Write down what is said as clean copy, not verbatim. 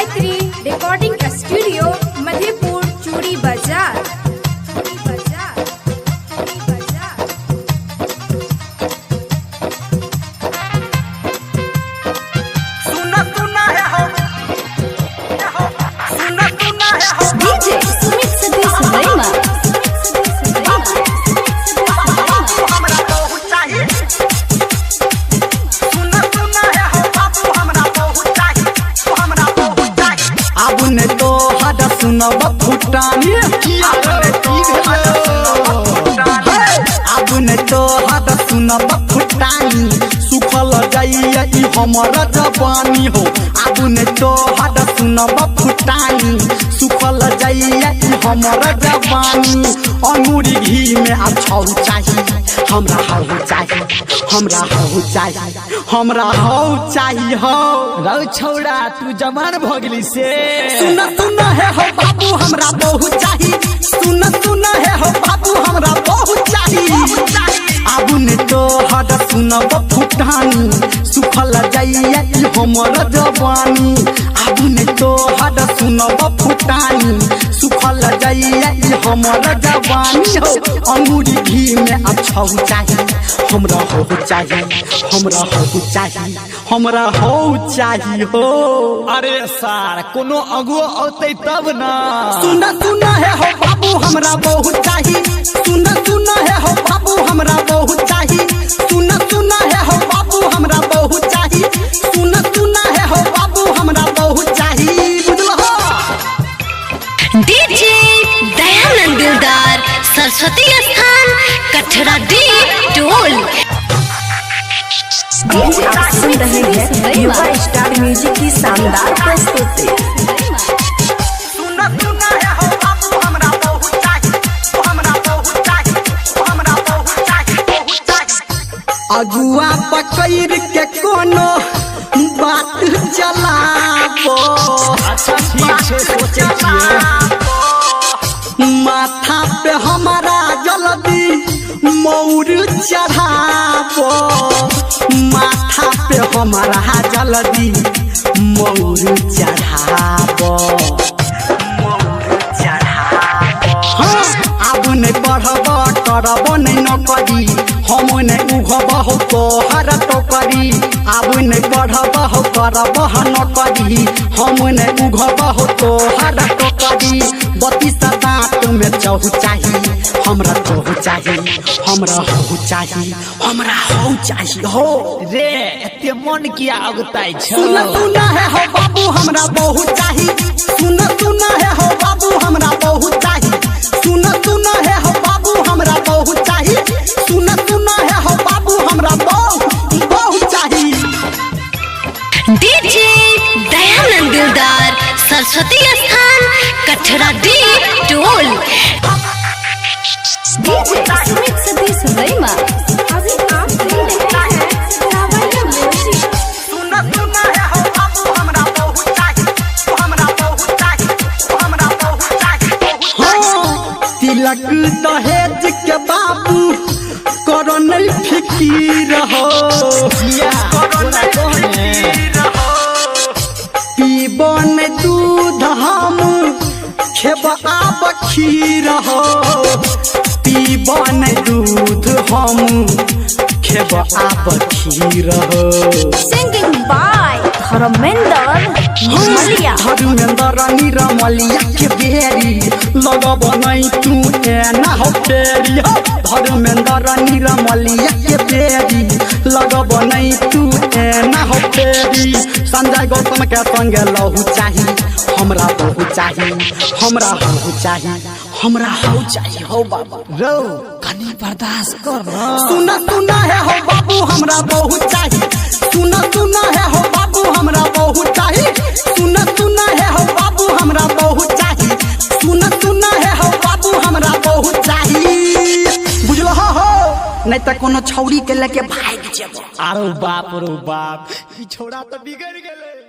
Gayatri recording studio Madhepur चूड़ी बाजार। DJ Sumit Satish Rema। अब ने तो हद सुनब फुटानी, अब ने तो हद सुनब फुटानी, सुखल जाइए ई हमर जवानी हो। अब ने तो हद सुनब फुटानी, सुखल जाइए ई हमर जवानी। अंगूरी घी में अब छौ चाहिए, हमरा हौ चाहिए, हमरा हौ चाहिए, हमरा हौ चाहिए हो। रौ छौड़ा तू जवान भ गेली से। सुन सुन है हो बाबू हमरा बहुत चाहिए, सुन सुन है हो बाबू हमरा बहुत चाहिए। आबू ने तो हद सुनब फुटानी, सुखल जाइए ई हमर जवानी। आबू ने तो हद सुनब फुटानी, सुखल जाइए ई हमर जवानी हो। अंगूरी घी में अब छौ चाहिए, हमरा हो चाहिए, हमरा हो चाहिए, हमरा हो चाहिए हो। अरे सार कोनो अगुओ औते तब ना। सुन सुन है हो बाबू हमरा बहुत चाहिए, सुन सुन है हो बाबू हमरा बहुत चाहिए, सुन सुन है हो बाबू हमरा बहुत चाहिए, सुन सुन है हो बाबू हमरा बहुत चाहिए। बुझलो DJ दयानंद दिलदार सरस्वती स्थान कठरा डी टोल। आप सुन रहे हैं युवा स्टार म्यूजिक की शानदार प्रस्तुति। सुन सुन है हो बाबू हमरा बहुत चाहिए, हमरा बहुत चाहिए, हमरा बहुत चाहिए, बहुत चाहिए। अगुआ पकड़ के कोनो बात चलाबो। अच्छा ठीक छै सोचे छिए। माथा पे हमारा जल्दी मौर चढ़ाबो, माथा पे हमारा जल्दी मौर चढ़ाबो, मौर चढ़ाबो। हाँ अब नहीं बढ़ब करब नहीं नौकरी, हम नहीं उगब हो तोहर टोकरी। अब नहीं बढ़ब हो करब नौकरी, हम नहीं उगब हो तोहर टोकरी। 32 दांत में चहु चाहिए, हमरा चहु चाहिए, हमरा हो चाहिए, हमरा हो चाहिए हो। रे एते मन किया अगताई छ। सुन सुन है हो बाबू हमरा बहुत चाहिए, सुन सुन है हो बाबू हमरा बहुत चाहिए, सुन सुन है हो बाबू हमरा बहुत चाहिए, सुन सुन है हो बाबू हमरा बहुत चाहिए। DJ दयानंद दिलदार सरस्वती स्थान कठरा डी टोल। DJ सुमित सतीश रैमा। अभी आप सुन रहे हैं सावरिया म्यूजिक। सुन सुन है हो बाबू हमरा बहुत चाहिए, हमरा बहुत चाहिए, हमरा बहुत चाहिए। हाँ तिलक दहेज के बाबू करो नहीं फिकीर हो। पीबो नहीं दूध हम खेब आब खीर हो, पीबो नहीं दूध हम खेब आब खीर हो। सिंगिंग बाय धर्मेंद्र मलिया। धर्मेंद्र निरमलिया के बेरी लगब नहीं तू एना हो फेरी हो। धर्मेंद्र निरमलिया के बेरी लगब नहीं तू एना हो फेरी। संजय गौतम के संगे लहू चाहिए, हमरा बहु चाहिए, हमरा हो चाहिए, हमरा हो चाहिए हो बाबू। रौ कनी बर्दाश्त कर ना। सुन सुन है हो बाबू हमरा बहुत चाहिए, सुन सुन है हो बाबू हमरा बहुत चाहिए, सुन सुन है हो बाबू हमरा बहुत चाहिए, सुन सुन है हो बाबू हमरा बहुत चाहिए। बुझलो हो नहीं तो कोनो छौरी के लेके भाग जेबो। आरो बाप रो बाप ई छोड़ा तो बिगड़ गेले।